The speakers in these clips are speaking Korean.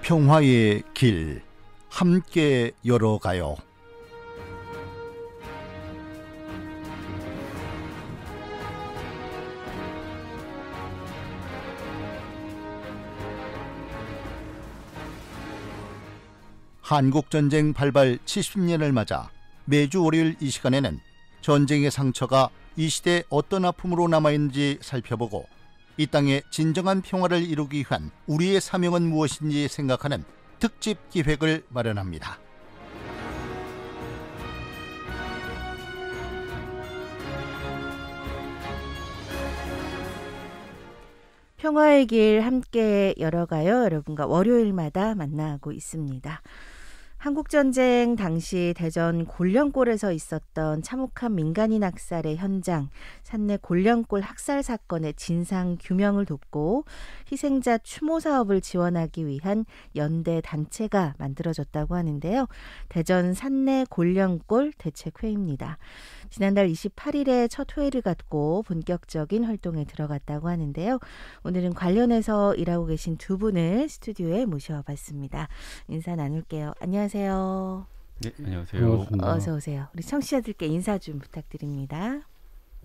평화의 길 함께 열어가요. 한국전쟁 발발 70년을 맞아 매주 월요일 이 시간에는 전쟁의 상처가 이 시대에 어떤 아픔으로 남아있는지 살펴보고 이 땅에 진정한 평화를 이루기 위한 우리의 사명은 무엇인지 생각하는 특집 기획을 마련합니다. 평화의 길 함께 열어가요. 여러분과 월요일마다 만나고 있습니다. 한국전쟁 당시 대전 곤령골에서 있었던 참혹한 민간인 학살의 현장, 산내 곤령골 학살 사건의 진상 규명을 돕고 희생자 추모 사업을 지원하기 위한 연대 단체가 만들어졌다고 하는데요. 대전 산내 곤령골 대책회의입니다. 지난달 28일에 첫 회의를 갖고 본격적인 활동에 들어갔다고 하는데요. 오늘은 관련해서 일하고 계신 두 분을 스튜디오에 모셔봤습니다. 인사 나눌게요. 안녕하세요. 네, 안녕하세요. 어서 오세요. 우리 청취자들께 인사 좀 부탁드립니다.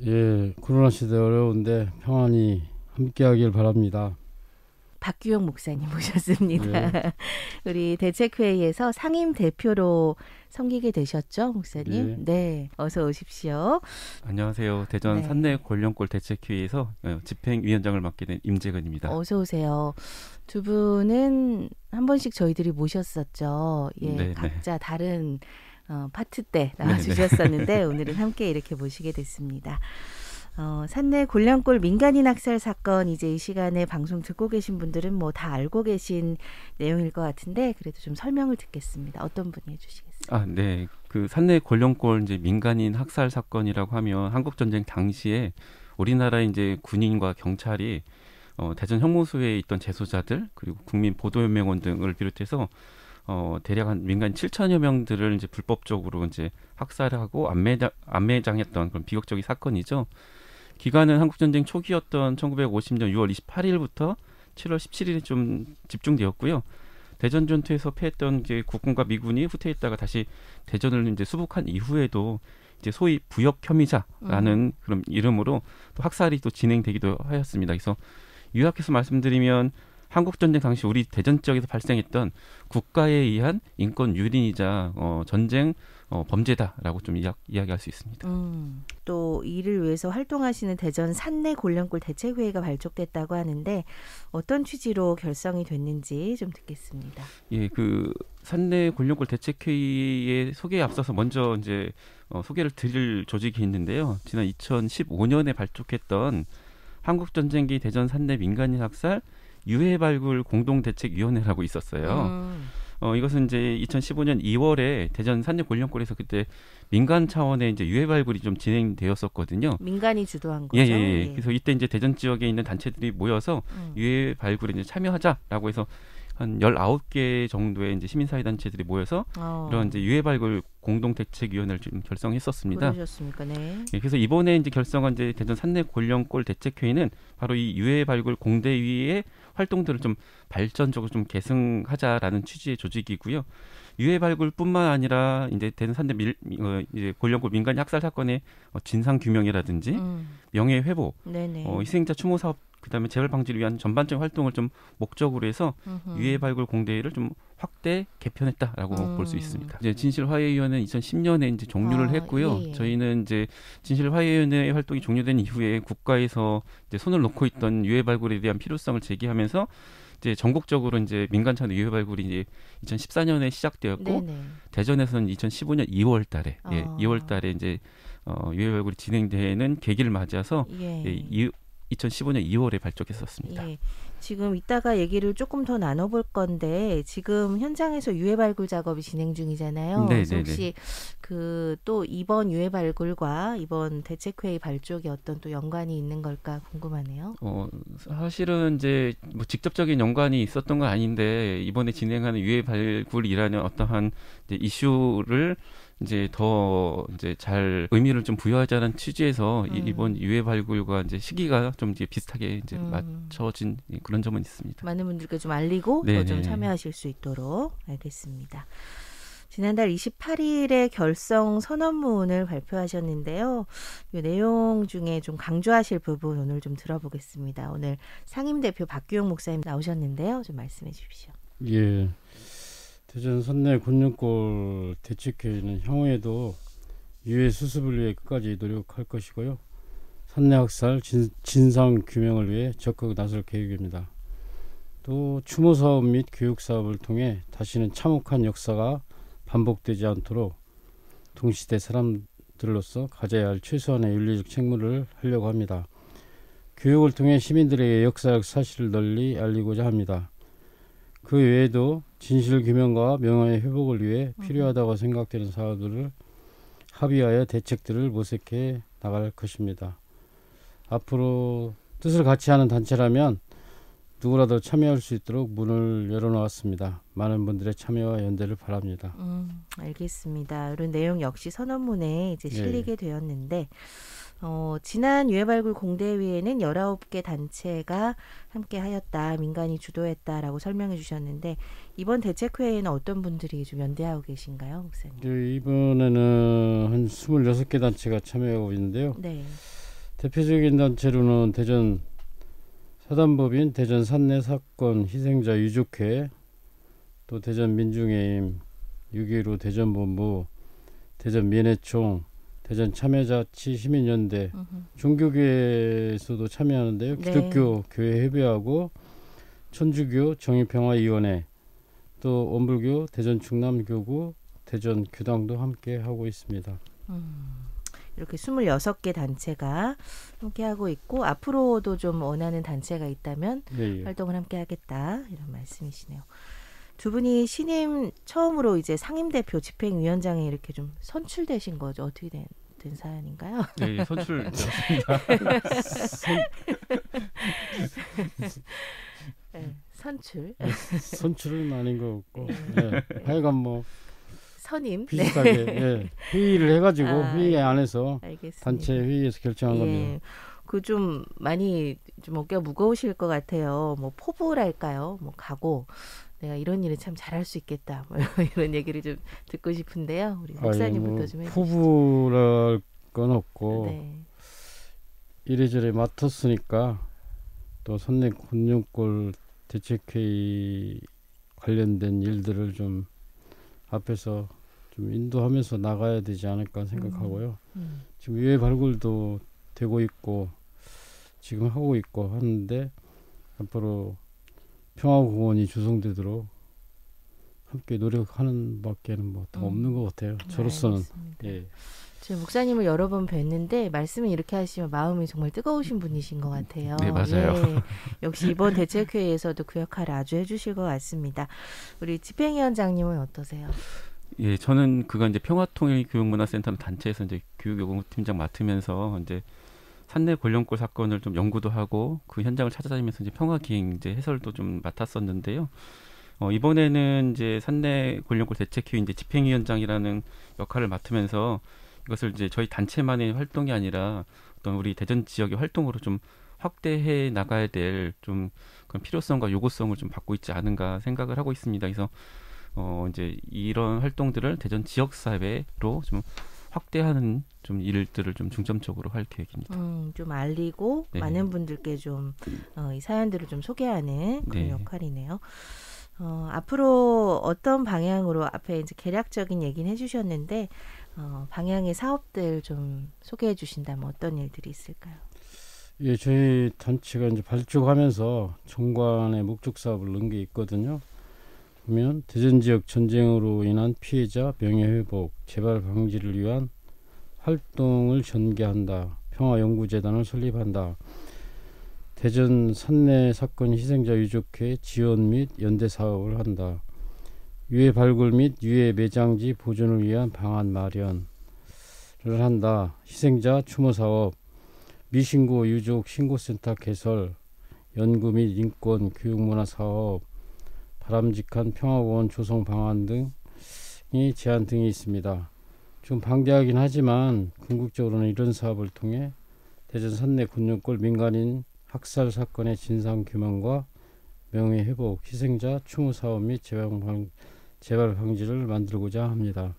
예, 코로나 시대 어려운데 평안히 함께하길 바랍니다. 박규영 목사님 모셨습니다. 예. 우리 대책회의에서 상임 대표로 섬기게 되셨죠, 목사님? 예. 네, 어서 오십시오. 안녕하세요. 대전 네. 산내 곤령골 대책회의에서 집행위원장을 맡게 된 임재근입니다. 어서 오세요. 두 분은 한 번씩 저희들이 모셨었죠. 예, 네네. 각자 다른 파트 때 나와주셨었는데 오늘은 함께 이렇게 모시게 됐습니다. 산내 곤령골 민간인 학살 사건, 이제 이 시간에 방송 듣고 계신 분들은 뭐 다 알고 계신 내용일 것 같은데 그래도 좀 설명을 듣겠습니다. 어떤 분이 해주시겠어요? 네. 그 산내 곤령골 이제 민간인 학살 사건이라고 하면 한국 전쟁 당시에 우리나라 이제 군인과 경찰이 대전 형무소에 있던 재소자들 그리고 국민 보도연맹원 등을 비롯해서 대략 한 민간 7천여 명들을 이제 불법적으로 이제 학살하고 안매장했던 그런 비극적인 사건이죠. 기간은 한국전쟁 초기였던 1950년 6월 28일부터 7월 17일에 좀 집중되었고요. 대전 전투에서 패했던 이제 국군과 미군이 후퇴했다가 다시 대전을 이제 수복한 이후에도 이제 소위 부역 혐의자라는 그런 이름으로 또 학살이 또 진행되기도 하였습니다. 그래서 요약해서 말씀드리면 한국전쟁 당시 우리 대전 지역에서 발생했던 국가에 의한 인권 유린이자 전쟁 범죄다라고 좀 이야기할 수 있습니다. 또 이를 위해서 활동하시는 대전 산내 곤령골 대책회의가 발족됐다고 하는데 어떤 취지로 결성이 됐는지 좀 듣겠습니다. 예, 그 산내 곤령골 대책회의의 소개에 앞서서 먼저 이제 소개를 드릴 조직이 있는데요. 지난 2015년에 발족했던 한국전쟁기 대전 산내 민간인 학살 유해 발굴 공동대책위원회라고 있었어요. 이것은 이제 2015년 2월에 대전 산내 곤령골에서 그때 민간 차원의 이제 유해 발굴이 좀 진행되었었거든요. 민간이 주도한 거죠. 예. 그래서 이때 이제 대전 지역에 있는 단체들이 모여서 유해 발굴에 이제 참여하자라고 해서 한 19개 정도의 이제 시민사회 단체들이 모여서 이런 이제 유해 발굴 공동대책위원회를 좀 결성했었습니다. 그러셨습니까? 네. 예, 그래서 이번에 이제 결성한 이제 대전 산내 곤령골 대책회의는 바로 이 유해 발굴 공대위의 활동들을 좀 발전적으로 좀 계승하자라는 취지의 조직이고요. 유해 발굴뿐만 아니라 이제 대전 산내 이제 곤령골 민간 학살 사건의 진상 규명이라든지 명예 회복, 희생자 추모 사업, 그다음에 재발 방지를 위한 전반적인 활동을 좀 목적으로 해서 유해 발굴 공대회를 좀 확대 개편했다라고 볼 수 있습니다. 이제 진실화해위원회는 2010년에 이제 종료를 했고요. 예. 저희는 이제 진실화해위원회 활동이 종료된 이후에 국가에서 이제 손을 놓고 있던 유해 발굴에 대한 필요성을 제기하면서 이제 전국적으로 이제 민간 차원 유해 발굴이 이제 2014년에 시작되었고 대전에서는 2015년 2월달에 2월달에 이제 유해 발굴이 진행되는 계기를 맞아서 2015년 2월에 발족했었습니다. 예. 지금 이따가 얘기를 조금 더 나눠볼 건데 지금 현장에서 유해 발굴 작업이 진행 중이잖아요. 그래서 혹시 그 또 이번 유해 발굴과 이번 대책회의 발족이 어떤 또 연관이 있는 걸까 궁금하네요. 사실은 이제 뭐 직접적인 연관이 있었던 건 아닌데 이번에 진행하는 유해 발굴이라는 어떠한 이제 이슈를 이제 더 이제 잘 의미를 좀 부여하자는 취지에서 이번 유해 발굴과 이제 시기가 좀 이제 비슷하게 이제 맞춰진 그런 점은 있습니다. 많은 분들께 좀 알리고 또 좀 참여하실 수 있도록 알겠습니다. 지난달 28일에 결성 선언문을 발표하셨는데요. 이 내용 중에 좀 강조하실 부분 오늘 좀 들어보겠습니다. 오늘 상임대표 박규용 목사님 나오셨는데요. 좀 말씀해 주십시오. 예, 대전 산내 곤룡골 대책회의는 향후에도 유해 수습을 위해 끝까지 노력할 것이고요. 산내 학살 진상 규명을 위해 적극 나설 계획입니다. 또 추모 사업 및 교육 사업을 통해 다시는 참혹한 역사가 반복되지 않도록 동시대 사람들로서 가져야 할 최소한의 윤리적 책무를 하려고 합니다. 교육을 통해 시민들에게 역사적 사실을 널리 알리고자 합니다. 그 외에도 진실 규명과 명예의 회복을 위해 필요하다고 생각되는 사업들을 합의하여 대책들을 모색해 나갈 것입니다. 앞으로 뜻을 같이 하는 단체라면 누구라도 참여할 수 있도록 문을 열어놓았습니다. 많은 분들의 참여와 연대를 바랍니다. 알겠습니다. 이런 내용 역시 선언문에 이제 실리게 되었는데 지난 유해발굴 공대회에는 19개 단체가 함께하였다, 민간이 주도했다라고 설명해 주셨는데 이번 대책회의에는 어떤 분들이 좀 연대하고 계신가요, 목사님? 네, 이번에는 한 26개 단체가 참여하고 있는데요. 네. 대표적인 단체로는 대전 사단법인 대전 산내 사건 희생자 유족회, 또 대전 민중해임, 6.15 대전본부, 대전 민해총, 대전 참여자치 시민연대, 종교계에서도 참여하는데요. 기독교 교회 협의하고 천주교 정의평화위원회, 또 원불교 대전 충남교구 대전 교당도 함께 하고 있습니다. 이렇게 26개 단체가 함께하고 있고 앞으로도 좀 원하는 단체가 있다면 활동을 함께하겠다 이런 말씀이시네요. 두 분이 신임 처음으로 이제 상임대표 집행위원장에 이렇게 좀 선출되신 거죠. 어떻게 된 사연인가요? 네, 선출되었습니다. 네, 선출은 아닌 것 같고 하여간 뭐 선임 비슷하게 회의를 해가지고 회의 안에서 알겠습니다. 단체 회의에서 결정한 겁니다. 그 좀 많이 좀 어깨가 무거우실 것 같아요. 뭐 포부랄까요? 뭐 각오. 내가 이런 일을 참 잘할 수 있겠다. 뭐 이런 얘기를 좀 듣고 싶은데요. 우리 목사님부터 좀 해주시죠. 포부랄 건 없고 이래저래 맡았으니까 또 산내 곤룡골 대책회의 관련된 일들을 좀 앞에서 좀 인도하면서 나가야 되지 않을까 생각하고요. 지금 유해 발굴도 되고 있고 지금 하고 있고 하는데 앞으로 평화공원이 조성되도록 함께 노력하는 밖에는 뭐 더 없는 것 같아요. 저로서는. 예. 제 목사님을 여러 번 뵀는데 말씀을 이렇게 하시면 마음이 정말 뜨거우신 분이신 것 같아요. 네, 맞아요. 역시 이번 대책회의에서도 그 역할을 아주 해주실 것 같습니다. 우리 집행위원장님은 어떠세요? 예, 저는 이제 평화통일교육문화센터 단체에서 이제 교육요구팀장 맡으면서 이제 산내 곤룡골 사건을 좀 연구도 하고 그 현장을 찾아다니면서 이제 평화기행 이제 해설도 좀 맡았었는데요. 이번에는 이제 산내 곤룡골 대책회의 이제 집행위원장이라는 역할을 맡으면서 이것을 이제 저희 단체만의 활동이 아니라 어떤 우리 대전 지역의 활동으로 좀 확대해 나가야 될 좀 그런 필요성과 요구성을 좀 받고 있지 않은가 생각을 하고 있습니다. 그래서 이제 이런 활동들을 대전 지역 사회로 좀 확대하는 좀 일들을 좀 중점적으로 할 계획입니다. 좀 알리고 많은 분들께 좀 이 사연들을 좀 소개하는 그런 역할이네요. 앞으로 어떤 방향으로 앞에 이제 개략적인 얘기는 해주셨는데 방향의 사업들 좀 소개해 주신다면 어떤 일들이 있을까요? 예, 저희 단체가 이제 발족하면서 정관의 목적 사업을 넣은 게 있거든요. 보면 대전 지역 전쟁으로 인한 피해자 명예회복, 재발 방지를 위한 활동을 전개한다. 평화연구재단을 설립한다. 대전 산내 사건 희생자 유족회 지원 및 연대 사업을 한다. 유해 발굴 및 유해 매장지 보존을 위한 방안 마련을 한다. 희생자 추모 사업, 미신고 유족 신고센터 개설, 연구 및 인권 교육문화 사업, 바람직한 평화공원 조성 방안 등의 제안 등이 있습니다. 지금 방대하긴 하지만 궁극적으로는 이런 사업을 통해 대전 산내 군용골 민간인 학살 사건의 진상 규명과 명예 회복, 희생자 추모 사업 및 재발 방지를 만들고자 합니다.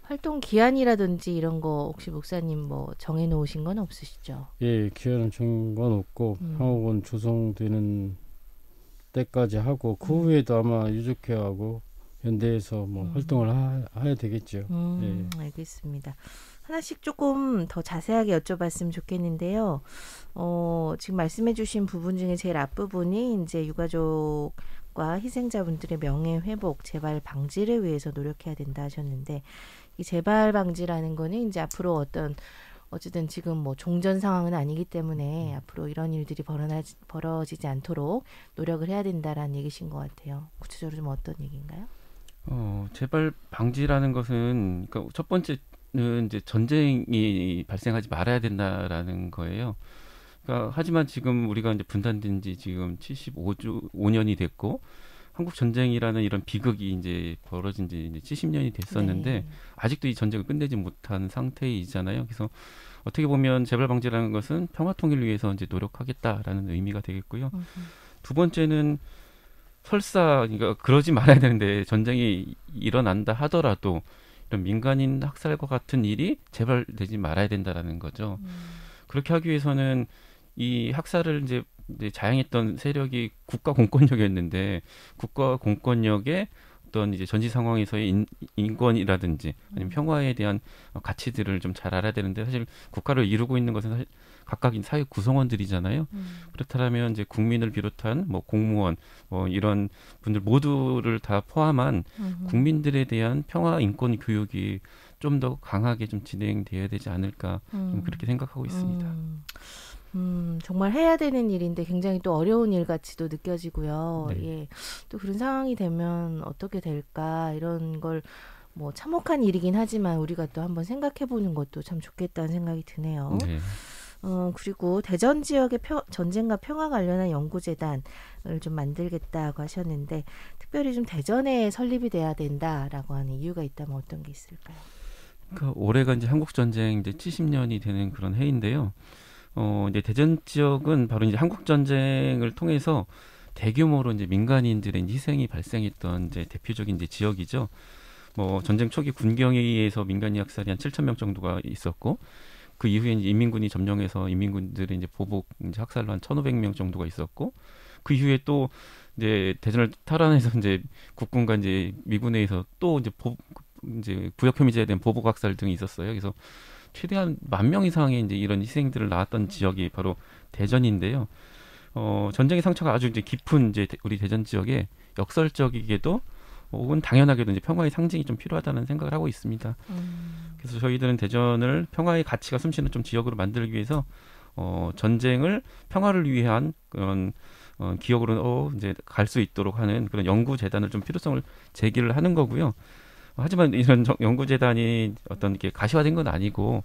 활동 기한이라든지 이런 거 혹시 목사님 뭐 정해놓으신 건 없으시죠? 예, 기한은 정한 건 없고 평화원 조성되는 때까지 하고 그 후에도 아마 유족회하고 연대해서 뭐 활동을 해야 되겠죠. 예. 알겠습니다. 하나씩 조금 더 자세하게 여쭤봤으면 좋겠는데요. 지금 말씀해주신 부분 중에 제일 앞부분이 이제 유가족과 희생자분들의 명예 회복, 재발 방지를 위해서 노력해야 된다 하셨는데, 이 재발 방지라는 거는 이제 앞으로 어쨌든 지금 뭐 종전 상황은 아니기 때문에 앞으로 이런 일들이 벌어지지 않도록 노력을 해야 된다라는 얘기신 것 같아요. 구체적으로 좀 어떤 얘기인가요? 재발 방지라는 것은 그러니까 첫 번째는 이제 전쟁이 발생하지 말아야 된다라는 거예요. 그러니까 하지만 지금 우리가 이제 분단된 지 지금 75년이 됐고 한국 전쟁이라는 이런 비극이 이제 벌어진 지 이제 70년이 됐었는데 네. 아직도 이 전쟁을 끝내지 못한 상태이잖아요. 그래서 어떻게 보면 재발 방지라는 것은 평화 통일을 위해서 이제 노력하겠다라는 의미가 되겠고요. 두 번째는 설사 그러니까 그러지 말아야 되는데 전쟁이 일어난다 하더라도 이런 민간인 학살과 같은 일이 재발되지 말아야 된다라는 거죠. 그렇게 하기 위해서는 이 학살을 이제 자행했던 세력이 국가 공권력이었는데 국가 공권력의 어떤 이제 전시 상황에서의 인권이라든지 아니면 평화에 대한 가치들을 좀 잘 알아야 되는데 사실 국가를 이루고 있는 것은 사실 각각인 사회 구성원들이잖아요. 그렇다면 이제 국민을 비롯한 뭐 공무원 뭐 이런 분들 모두를 다 포함한 국민들에 대한 평화 인권 교육이 좀 더 강하게 좀 진행돼야 되지 않을까 좀 그렇게 생각하고 있습니다. 정말 해야 되는 일인데 굉장히 또 어려운 일 같이도 느껴지고요. 네. 예. 또 그런 상황이 되면 어떻게 될까 이런 걸 뭐 참혹한 일이긴 하지만 우리가 또 한번 생각해 보는 것도 참 좋겠다는 생각이 드네요. 네. 그리고 대전 지역의 전쟁과 평화 관련한 연구재단을 좀 만들겠다고 하셨는데 특별히 좀 대전에 설립이 돼야 된다라고 하는 이유가 있다면 어떤 게 있을까요? 그러니까 올해가 이제 한국 전쟁 이제 70년이 되는 그런 해인데요. 이제 대전 지역은 바로 이제 한국 전쟁을 통해서 대규모로 이제 민간인들의 희생이 발생했던 이제 대표적인 이제 지역이죠. 뭐 전쟁 초기 군경에 의해서 민간인 학살이 한 7,000명 정도가 있었고 그 이후에 이제 인민군이 점령해서 인민군들의 이제 보복 이제 학살로 한 1,500명 정도가 있었고 그 이후에 또 이제 대전을 탈환해서 이제 국군과 이제 미군에 의해서 또 이제 부역 혐의자에 대한 보복 학살 등이 있었어요. 그래서 최대한 10,000명 이상의 이제 이런 희생들을 낳았던 지역이 바로 대전인데요. 전쟁의 상처가 아주 이제 깊은 이제 우리 대전 지역에 역설적이게도 혹은 당연하게도 이제 평화의 상징이 좀 필요하다는 생각을 하고 있습니다. 그래서 저희들은 대전을 평화의 가치가 숨쉬는 좀 지역으로 만들기 위해서 전쟁을 평화를 위한 그런 기억으로 이제 갈 수 있도록 하는 그런 연구 재단을 좀 필요성을 제기를 하는 거고요. 하지만 이런 연구재단이 어떤 이렇게 가시화된 건 아니고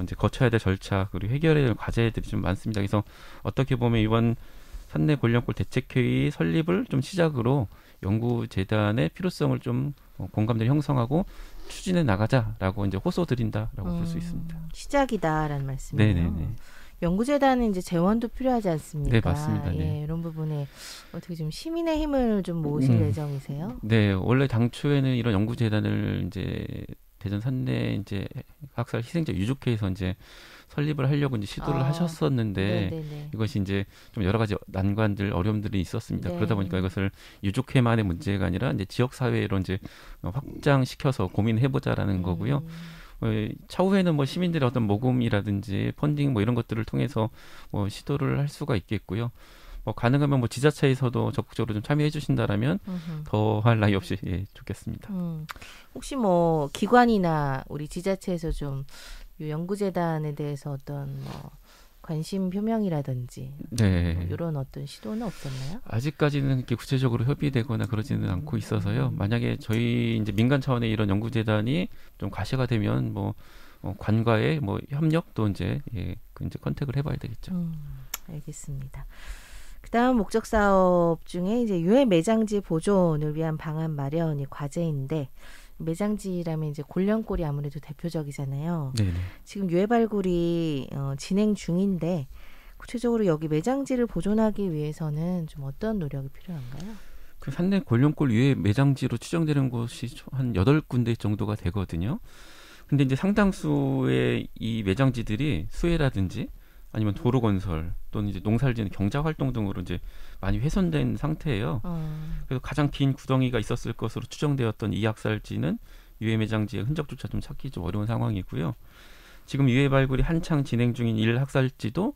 이제 거쳐야 될 절차 그리고 해결해야 될 과제들이 좀 많습니다. 그래서 어떻게 보면 이번 산내 골령골 대책회의 설립을 좀 시작으로 연구재단의 필요성을 좀 공감대를 형성하고 추진해 나가자라고 이제 호소드린다라고 볼 수 있습니다. 시작이다라는 말씀이에요. 네네네. 연구재단은 이제 재원도 필요하지 않습니까? 네, 맞습니다. 네. 예, 이런 부분에 어떻게 좀 시민의 힘을 좀 모으실 예정이세요? 네, 원래 당초에는 이런 연구재단을 이제 대전 산내 이제 학살 희생자 유족회에서 이제 설립을 하려고 이제 시도를 하셨었는데 네네네. 이것이 이제 좀 여러 가지 난관들 어려움들이 있었습니다. 네. 그러다 보니까 이것을 유족회만의 문제가 아니라 이제 지역 사회로 이제 확장시켜서 고민해보자라는 거고요. 차후에는 뭐 시민들의 어떤 모금이라든지 펀딩 뭐 이런 것들을 통해서 뭐 시도를 할 수가 있겠고요. 뭐 가능하면 뭐 지자체에서도 적극적으로 좀 참여해 주신다라면 더할 나위 없이 좋겠습니다. 혹시 뭐 기관이나 우리 지자체에서 좀 이 연구재단에 대해서 어떤 뭐 관심 표명이라든지 네. 뭐 이런 어떤 시도는 없었나요? 아직까지는 이렇게 구체적으로 협의되거나 그러지는 않고 있어서요. 만약에 저희 이제 민간 차원의 이런 연구재단이 좀 가시가 되면 뭐 관과의 뭐 협력도 이제 이제 컨택을 해봐야 되겠죠. 알겠습니다. 그다음 목적 사업 중에 이제 유해 매장지 보존을 위한 방안 마련이 과제인데 매장지라면 이제 골련골이 아무래도 대표적이잖아요. 네네. 지금 유해 발굴이 진행 중인데 구체적으로 여기 매장지를 보존하기 위해서는 좀 어떤 노력이 필요한가요? 그 산내 골련골 유해 매장지로 추정되는 곳이 한 8군데 정도가 되거든요. 근데 이제 상당수의 이 매장지들이 수해라든지 아니면 도로 건설 또는 이제 농사를 지는 경작 활동 등으로 이제 많이 훼손된 상태예요. 그래서 가장 긴 구덩이가 있었을 것으로 추정되었던 이 학살지는 유해 매장지의 흔적조차 좀 찾기 좀 어려운 상황이고요. 지금 유해 발굴이 한창 진행 중인 1학살지도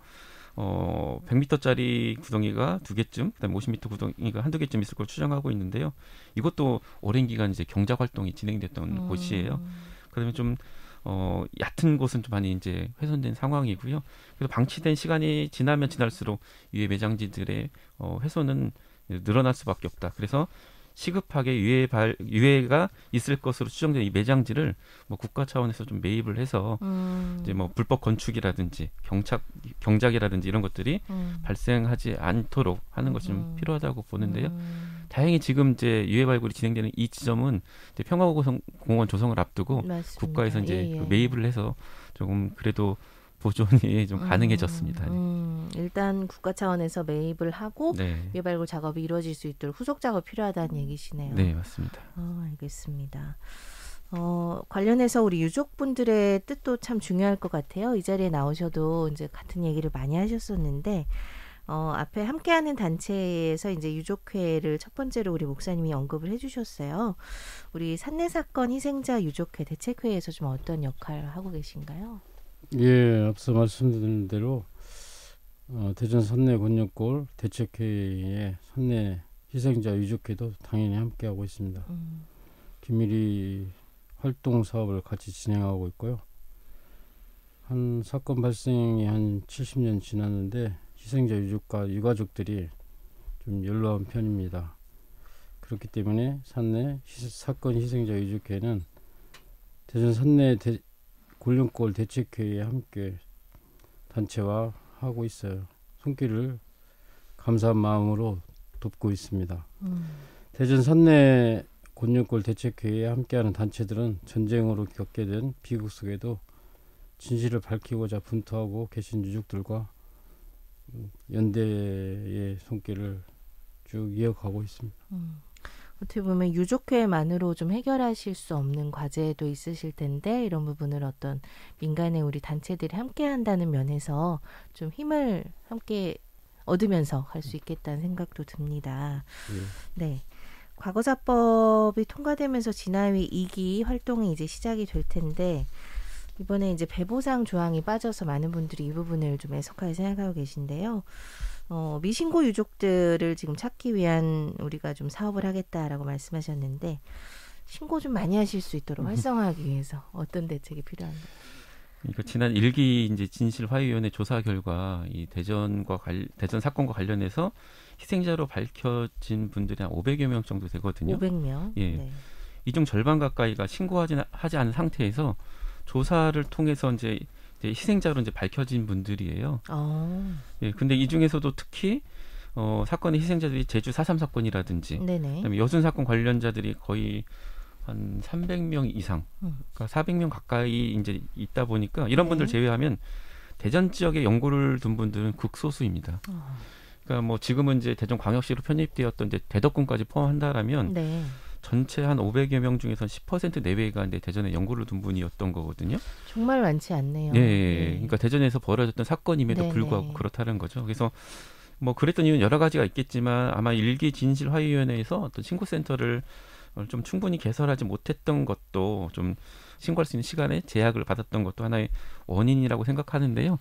100m짜리 구덩이가 2개쯤, 그다음에 50m 구덩이가 한두 개쯤 있을 걸 추정하고 있는데요. 이것도 오랜 기간 이제 경작 활동이 진행됐던 곳이에요. 그다음에 좀 얕은 곳은 좀 많이 이제 훼손된 상황이고요. 그래서 방치된 시간이 지나면 지날수록 유해 매장지들의 훼손은 늘어날 수밖에 없다. 그래서 시급하게 유해가 있을 것으로 추정된 이 매장지를 뭐 국가 차원에서 좀 매입을 해서 이제 뭐 불법 건축이라든지 경작이라든지 이런 것들이 발생하지 않도록 하는 것이 좀 필요하다고 보는데요. 다행히 지금 이제 유해 발굴이 진행되는 이 지점은 이제 평화공원 조성을 앞두고 맞습니다. 국가에서 이제 예, 예. 매입을 해서 조금 그래도 보존이 좀 가능해졌습니다. 일단 국가 차원에서 매입을 하고 네. 유해 발굴 작업이 이루어질 수 있도록 후속 작업 필요하다는 얘기시네요. 네, 맞습니다. 알겠습니다. 관련해서 우리 유족분들의 뜻도 참 중요할 것 같아요. 이 자리에 나오셔도 이제 같은 얘기를 많이 하셨었는데 앞에 함께하는 단체에서 이제 유족회를 첫 번째로 우리 목사님이 언급을 해주셨어요. 우리 산내 사건 희생자 유족회 대책회에서 좀 어떤 역할을 하고 계신가요? 예, 앞서 말씀드린 대로 대전 산내 곤욕골 대책회의 산내 희생자 유족회도 당연히 함께하고 있습니다. 긴밀히 활동 사업을 같이 진행하고 있고요. 한 사건 발생이 한 70년 지났는데 희생자 유족과 유가족들이 좀 연로한 편입니다. 그렇기 때문에 산내 사건 희생자 유족회는 대전 산내 골련골 대책회의에 함께 단체와 하고 있어요. 손길을 감사한 마음으로 돕고 있습니다. 대전 산내 골련골 대책회의에 함께하는 단체들은 전쟁으로 겪게 된 비극 속에도 진실을 밝히고자 분투하고 계신 유족들과 연대의 손길을 쭉 이어가고 있습니다. 어떻게 보면 유족회만으로 좀 해결하실 수 없는 과제도 있으실 텐데 이런 부분을 어떤 민간의 우리 단체들이 함께한다는 면에서 좀 힘을 함께 얻으면서 갈 수 있겠다는 생각도 듭니다. 네. 과거사법이 통과되면서 진화위 2기 활동이 이제 시작이 될 텐데 이번에 이제 배보상 조항이 빠져서 많은 분들이 이 부분을 좀 애석하게 생각하고 계신데요. 미신고 유족들을 지금 찾기 위한 우리가 좀 사업을 하겠다라고 말씀하셨는데 신고 좀 많이 하실 수 있도록 활성화하기 위해서 어떤 대책이 필요한가요? 그러니까 지난 1기 이제 진실화해위원회 조사 결과 이 대전 사건과 관련해서 희생자로 밝혀진 분들이 한 500여 명 정도 되거든요. 500명. 예. 네. 이 중 절반 가까이가 신고하지 않은 상태에서 조사를 통해서 이제 희생자로 이제 밝혀진 분들이에요. 예. 근데 이 중에서도 특히 사건의 희생자들이 제주 4.3 사건이라든지, 네네. 그다음에 여순 사건 관련자들이 거의 한 300명 이상, 그러니까 400명 가까이 이제 있다 보니까 이런 분들 제외하면 대전 지역에 연고를 둔 분들은 극소수입니다. 그러니까 뭐 지금은 이제 대전광역시로 편입되었던 이제 대덕군까지 포함한다라면 네. 전체 한 500여 명 중에서 10% 내외가 이제 대전에 연고를 둔 분이었던 거거든요. 정말 많지 않네요. 네, 그러니까 대전에서 벌어졌던 사건임에도 네네. 불구하고 그렇다는 거죠. 그래서 뭐 그랬던 이유는 여러 가지가 있겠지만 아마 1기 진실화해위원회에서 어떤 신고센터를 좀 충분히 개설하지 못했던 것도 좀 신고할 수 있는 시간에 제약을 받았던 것도 하나의 원인이라고 생각하는데요.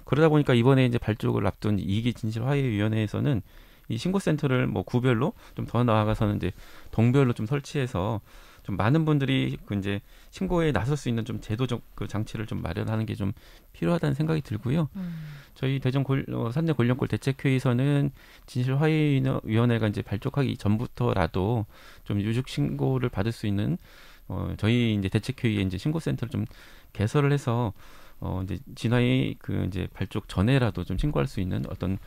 그러다 보니까 이번에 이제 발족을 앞둔 2기 진실화해위원회에서는 이 신고센터를 뭐 구별로 좀 더 나아가서는 이제 동별로 좀 설치해서 좀 많은 분들이 그 이제 신고에 나설 수 있는 좀 제도적 그 장치를 좀 마련하는 게 좀 필요하다는 생각이 들고요. 저희 대전 산내 골련골 대책회의에서는 진실화해위원회가 이제 발족하기 전부터라도 좀 유족 신고를 받을 수 있는 저희 이제 대책회의에 이제 신고센터를 좀 개설을 해서 이제 진화의 그 이제 발족 전에라도 좀 신고할 수 있는 어떤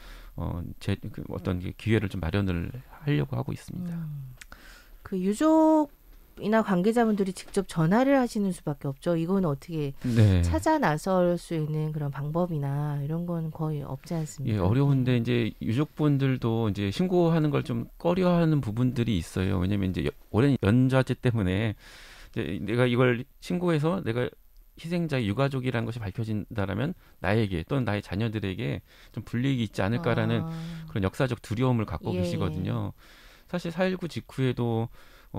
어떤 기회를 좀 마련을 하려고 하고 있습니다. 그 유족 유족이나 관계자분들이 직접 전화를 하시는 수밖에 없죠. 이건 어떻게 네. 찾아 나설 수 있는 그런 방법이나 이런 건 거의 없지 않습니까? 예, 어려운데 이제 유족분들도 이제 신고하는 걸 좀 꺼려하는 부분들이 있어요. 왜냐면 이제 오랜 연좌제 때문에 이제 내가 이걸 신고해서 내가 희생자의 유가족이라는 것이 밝혀진다라면 나에게 또는 나의 자녀들에게 좀 불이익이 있지 않을까라는 그런 역사적 두려움을 갖고 예. 계시거든요. 사실 4.19 직후에도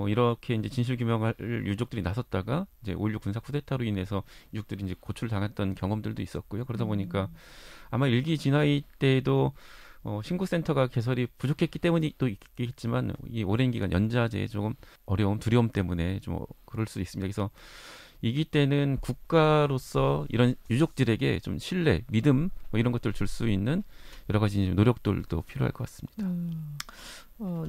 이렇게 이제 진실 규명할 유족들이 나섰다가 이제 5.16 군사 쿠데타로 인해서 유족들이 이제 고출당했던 경험들도 있었고요. 그러다 보니까 아마 일기 진화이 때에도 신고센터가 개설이 부족했기 때문이 또 있겠지만 이 오랜 기간 연좌제의 조금 어려움, 두려움 때문에 좀 그럴 수 있습니다. 그래서 이기 때는 국가로서 이런 유족들에게 좀 신뢰, 믿음 뭐 이런 것들을 줄 수 있는 여러 가지 노력들도 필요할 것 같습니다.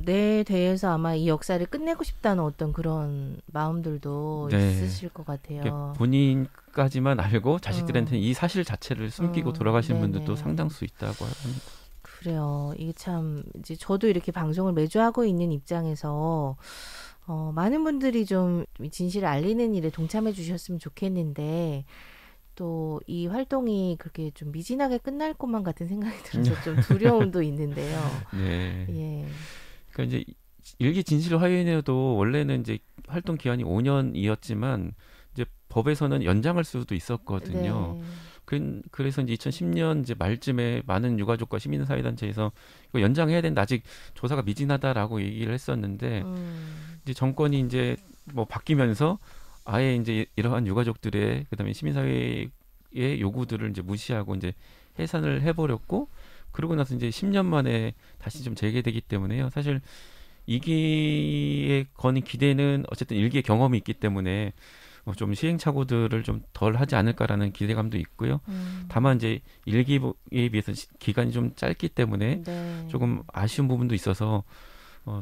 내 대해서 아마 이 역사를 끝내고 싶다는 어떤 그런 마음들도 네. 있으실 것 같아요. 본인까지만 알고 자식들한테는 이 사실 자체를 숨기고 돌아가시는 네네. 분들도 상당수 있다고 합니다. 그래요. 이게 참 이제 저도 이렇게 방송을 매주 하고 있는 입장에서 많은 분들이 좀 진실을 알리는 일에 동참해 주셨으면 좋겠는데 또 이 활동이 그렇게 좀 미진하게 끝날 것만 같은 생각이 들어서 좀 두려움도 있는데요. 네. 예. 그러니까 이제 일기 진실 화해회도 원래는 이제 활동 기한이 5년이었지만 이제 법에서는 연장할 수도 있었거든요. 네. 그래서 이제 2010년 이제 말쯤에 많은 유가족과 시민사회단체에서 이거 연장해야 된다. 아직 조사가 미진하다라고 얘기를 했었는데 이제 정권이 이제 뭐 바뀌면서 아예 이제 이러한 유가족들의 그다음에 시민사회의 요구들을 이제 무시하고 이제 해산을 해버렸고 그러고 나서 이제 10년 만에 다시 좀 재개되기 때문에요. 사실 이기에 거는 기대는 어쨌든 일기의 경험이 있기 때문에 좀 시행착오들을 좀 덜 하지 않을까라는 기대감도 있고요. 다만 이제 일기에 비해서 기간이 좀 짧기 때문에 네. 조금 아쉬운 부분도 있어서